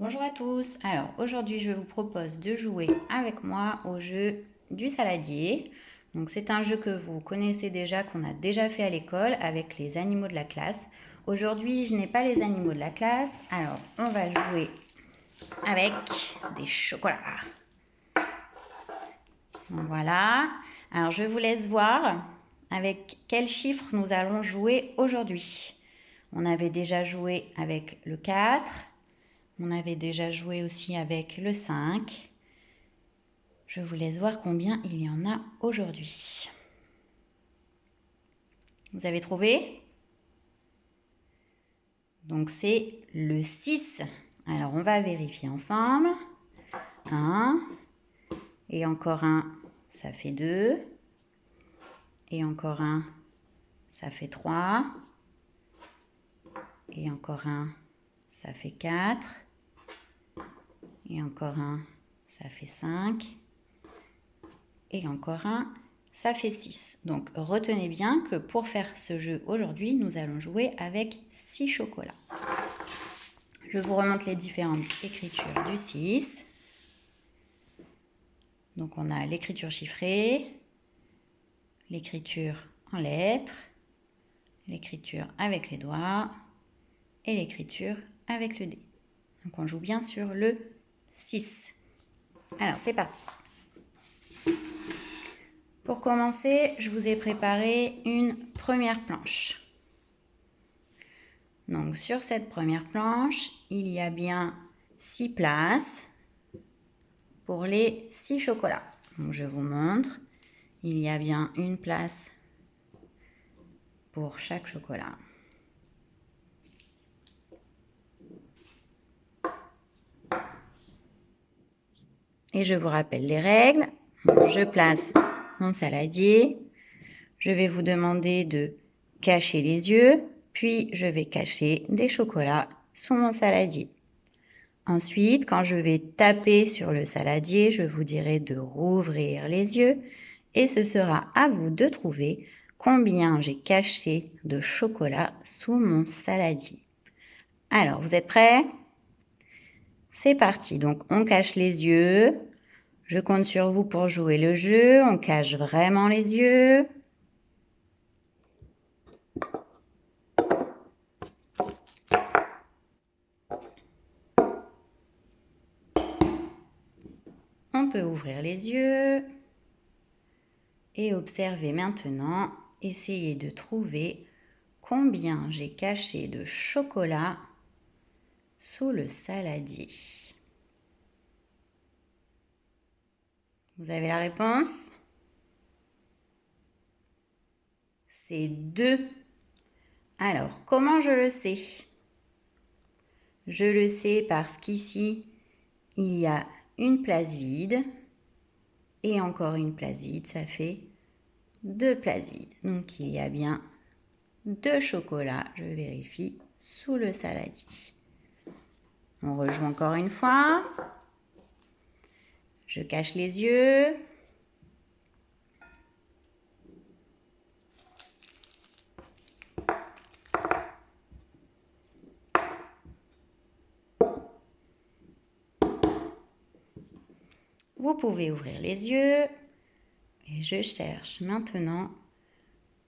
Bonjour à tous. Alors aujourd'hui je vous propose de jouer avec moi au jeu du saladier. Donc c'est un jeu que vous connaissez déjà, qu'on a déjà fait à l'école avec les animaux de la classe. Aujourd'hui je n'ai pas les animaux de la classe, alors on va jouer avec des chocolats. Donc voilà. Alors je vous laisse voir avec quel chiffre nous allons jouer aujourd'hui. On avait déjà joué avec le 4. On avait déjà joué aussi avec le 5. Je vous laisse voir combien il y en a aujourd'hui. Vous avez trouvé? Donc c'est le 6. Alors on va vérifier ensemble. 1. Et encore un, ça fait 2. Et encore un, ça fait 3. Et encore un, ça fait 4. Et encore un, ça fait 5. Et encore un, ça fait 6. Donc retenez bien que pour faire ce jeu aujourd'hui, nous allons jouer avec 6 chocolats. Je vous remonte les différentes écritures du 6. Donc on a l'écriture chiffrée, l'écriture en lettres, l'écriture avec les doigts et l'écriture avec le dé. Donc on joue bien sur le 6. Alors c'est parti. Pour commencer, je vous ai préparé une première planche. Donc sur cette première planche, il y a bien 6 places pour les 6 chocolats. Donc je vous montre, il y a bien une place pour chaque chocolat. Et je vous rappelle les règles. Je place mon saladier. Je vais vous demander de cacher les yeux, puis je vais cacher des chocolats sous mon saladier. Ensuite, quand je vais taper sur le saladier, je vous dirai de rouvrir les yeux et ce sera à vous de trouver combien j'ai caché de chocolat sous mon saladier. Alors, vous êtes prêts? C'est parti. Donc, on cache les yeux. Je compte sur vous pour jouer le jeu. On cache vraiment les yeux. On peut ouvrir les yeux. Et observez maintenant. Essayez de trouver combien j'ai caché de chocolat sous le saladier. Vous avez la réponse? C'est 2. Alors, comment je le sais? Je le sais parce qu'ici, il y a une place vide et encore une place vide, ça fait 2 places vides. Donc, il y a bien 2 chocolats, je vérifie, sous le saladier. On rejoue encore une fois. Je cache les yeux. Vous pouvez ouvrir les yeux. Et je cherche maintenant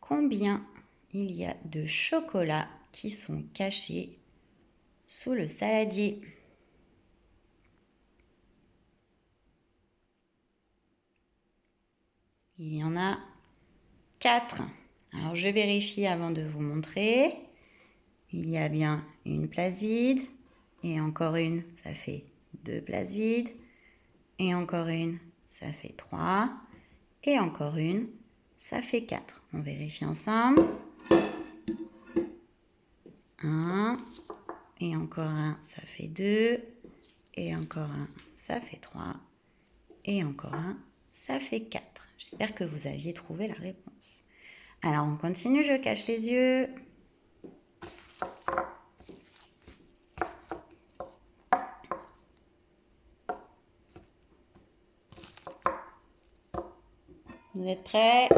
combien il y a de chocolats qui sont cachés sous le saladier. Il y en a 4. Alors je vérifie avant de vous montrer. Il y a bien une place vide et encore une, ça fait 2 places vides. Et encore une, ça fait 3. Et encore une, ça fait 4. On vérifie ensemble. 1. Et encore un, ça fait 2. Et encore un, ça fait 3. Et encore un, ça fait 4. J'espère que vous aviez trouvé la réponse. Alors on continue, je cache les yeux. Vous êtes prêts?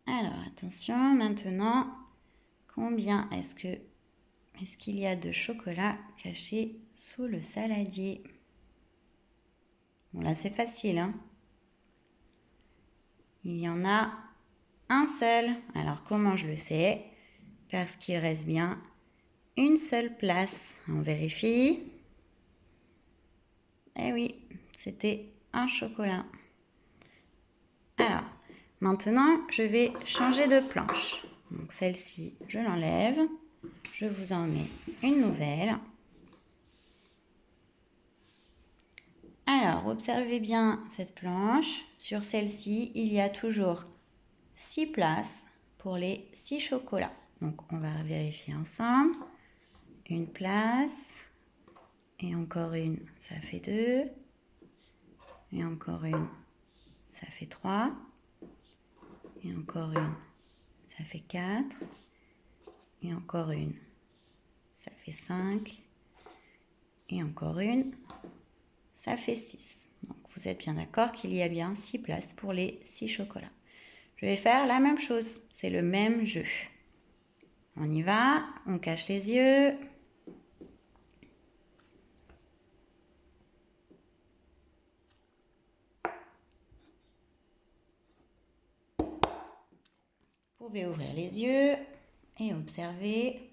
Alors attention, maintenant, combien est-ce que est-ce qu'il y a de chocolat caché sous le saladier? Bon, là, c'est facile, hein? Il y en a un seul. Alors, comment je le sais? Parce qu'il reste bien une seule place. On vérifie. Eh oui, c'était un chocolat. Alors, maintenant, je vais changer de planche. Donc, celle-ci, je l'enlève. Je vous en mets une nouvelle. Alors, observez bien cette planche. Sur celle-ci, il y a toujours 6 places pour les 6 chocolats. Donc, on va vérifier ensemble. Une place. Et encore une, ça fait 2. Et encore une, ça fait 3. Et encore une, ça fait 4. Et encore une, ça fait 5. Et encore une, ça fait 6. Donc, vous êtes bien d'accord qu'il y a bien 6 places pour les 6 chocolats. Je vais faire la même chose. C'est le même jeu. On y va. On cache les yeux. Vous pouvez ouvrir les yeux et observer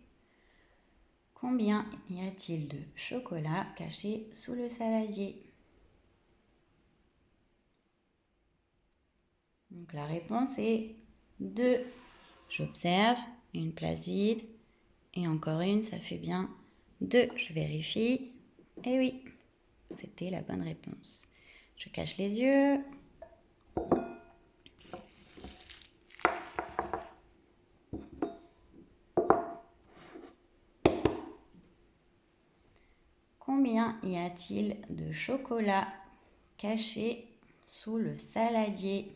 combien y a-t-il de chocolat caché sous le saladier. Donc la réponse est 2. J'observe, une place vide et encore une, ça fait bien 2. Je vérifie. Et oui, c'était la bonne réponse. Je cache les yeux. Combien y a-t-il de chocolat caché sous le saladier?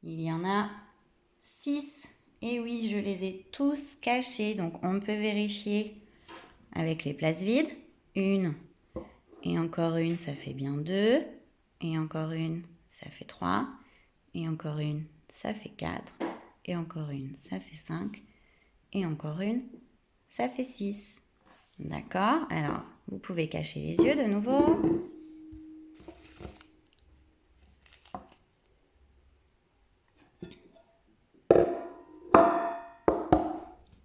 Il y en a 6. Et oui, je les ai tous cachés. Donc, on peut vérifier avec les places vides. Une et encore une, ça fait bien 2. Et encore une, ça fait 3. Et encore une, ça fait 4. Et encore une, ça fait 5. Et encore une, ça fait 6. D'accord? Alors, vous pouvez cacher les yeux de nouveau.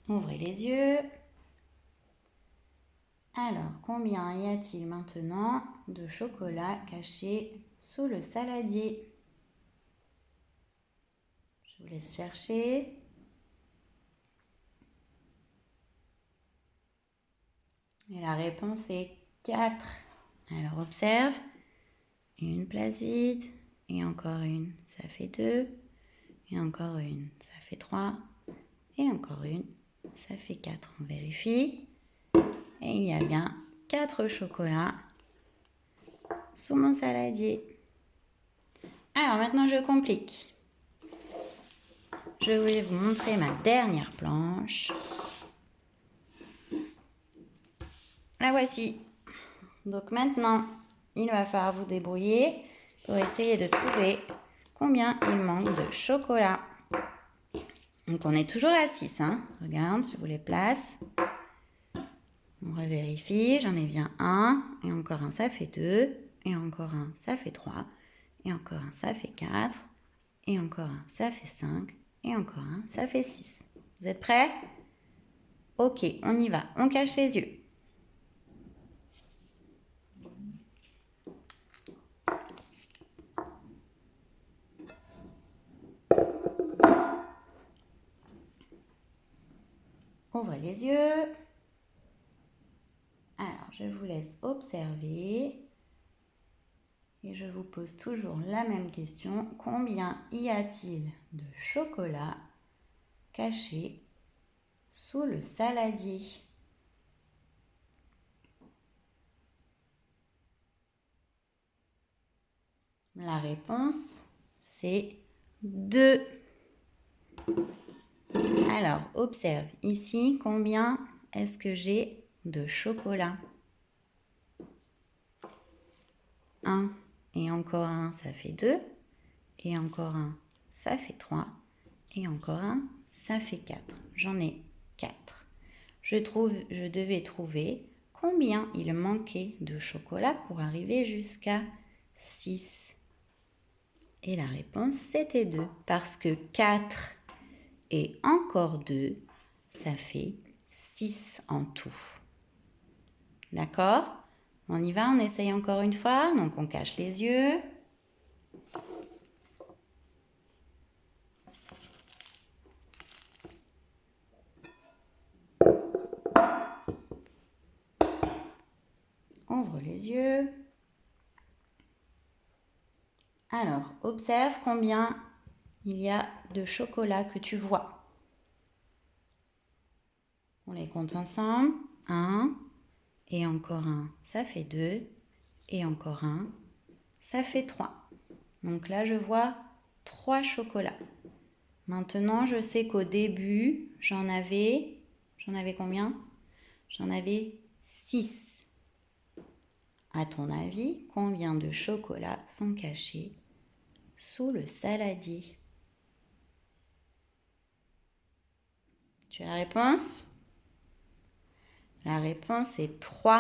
Ouvrez les yeux. Alors, combien y a-t-il maintenant de chocolat caché sous le saladier? Je vous laisse chercher. Et la réponse est 4. Alors, observe. Une place vide. Et encore une, ça fait 2. Et encore une, ça fait 3. Et encore une, ça fait 4. On vérifie. Et il y a bien 4 chocolats sous mon saladier. Alors maintenant je complique. Je vais vous montrer ma dernière planche. La voici. Donc maintenant, il va falloir vous débrouiller pour essayer de trouver combien il manque de chocolat. Donc on est toujours à 6. Hein. Regarde, je vous les place. On revérifie, j'en ai bien un. Et encore un, ça fait 2. Et encore un, ça fait 3. Et encore un, ça fait 4. Et encore un, ça fait 5. Et encore un, ça fait 6. Vous êtes prêts? Ok, on y va. On cache les yeux. Ouvrez les yeux. Alors, je vous laisse observer. Et je vous pose toujours la même question. Combien y a-t-il de chocolat caché sous le saladier? La réponse, c'est 2. Alors, observe ici, combien est-ce que j'ai de chocolat? 1 et encore un, ça fait 2. Et encore un, ça fait 3. et encore un, ça fait 4. J'en ai 4. Je devais trouver combien il manquait de chocolat pour arriver jusqu'à 6. Et la réponse, c'était 2. Parce que 4 et encore 2, ça fait 6 en tout. D'accord? On y va, on essaye encore une fois. Donc, on cache les yeux. Ouvre les yeux. Alors, observe combien il y a de chocolat que tu vois. On les compte ensemble. 1 et encore un, ça fait 2. Et encore un, ça fait 3. Donc là, je vois 3 chocolats. Maintenant, je sais qu'au début, j'en avais combien? J'en avais 6. À ton avis, combien de chocolats sont cachés sous le saladier? Tu as la réponse? La réponse est 3.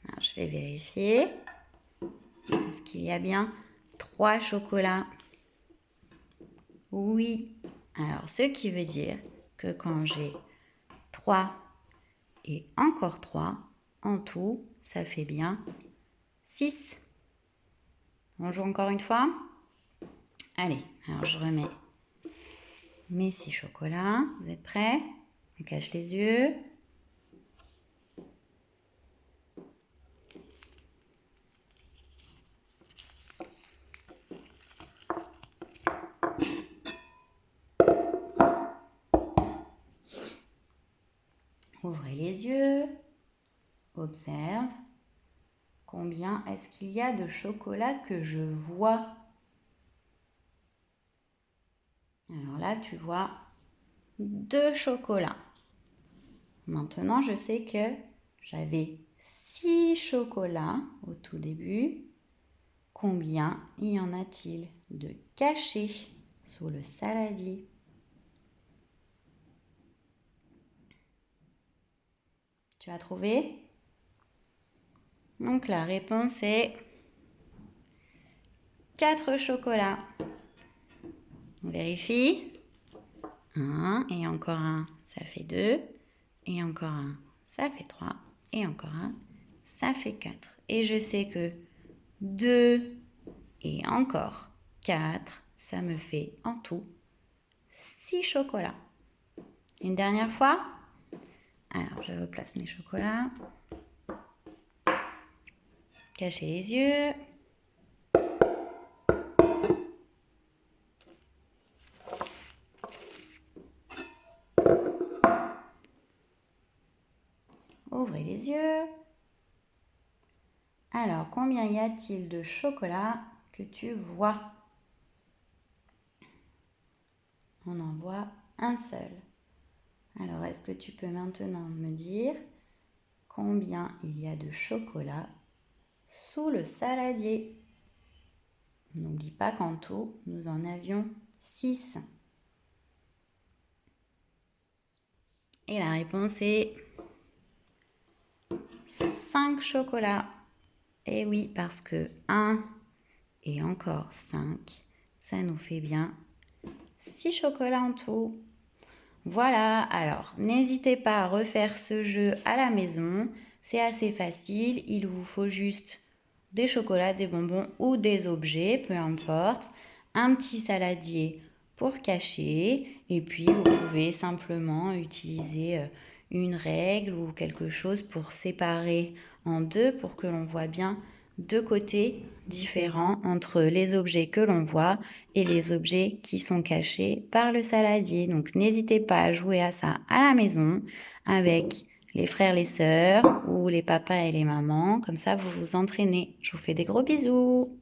Alors, je vais vérifier. Est-ce qu'il y a bien 3 chocolats? Oui. Alors, ce qui veut dire que quand j'ai 3 et encore 3, en tout, ça fait bien 6. On joue encore une fois? Allez, alors je remets mes 6 chocolats. Vous êtes prêts? On cache les yeux. Ouvrez les yeux. Observe. Combien est-ce qu'il y a de chocolat que je vois? Alors là, tu vois 2 chocolats. Maintenant, je sais que j'avais 6 chocolats au tout début. Combien y en a-t-il de cachés sous le saladier? Tu as trouvé? Donc la réponse est 4 chocolats. On vérifie. 1 et encore un, ça fait 2. Et encore un, ça fait 3. Et encore un, ça fait 4. Et je sais que 2 et encore 4, ça me fait en tout 6 chocolats. Une dernière fois. Alors, je replace mes chocolats. Cachez les yeux. Ouvrez les yeux. Alors, combien y a-t-il de chocolat que tu vois? On en voit un seul. Alors, est-ce que tu peux maintenant me dire combien il y a de chocolat sous le saladier? N'oublie pas qu'en tout, nous en avions 6. Et la réponse est 5 chocolats. Et oui, parce que 1 et encore 5, ça nous fait bien 6 chocolats en tout. Voilà, alors n'hésitez pas à refaire ce jeu à la maison. C'est assez facile, il vous faut juste des chocolats, des bonbons ou des objets, peu importe. Un petit saladier pour cacher et puis vous pouvez simplement utiliser une règle ou quelque chose pour séparer en deux pour que l'on voit bien deux côtés différents entre les objets que l'on voit et les objets qui sont cachés par le saladier. Donc n'hésitez pas à jouer à ça à la maison avec les frères, les sœurs ou les papas et les mamans. Comme ça, vous vous entraînez. Je vous fais des gros bisous.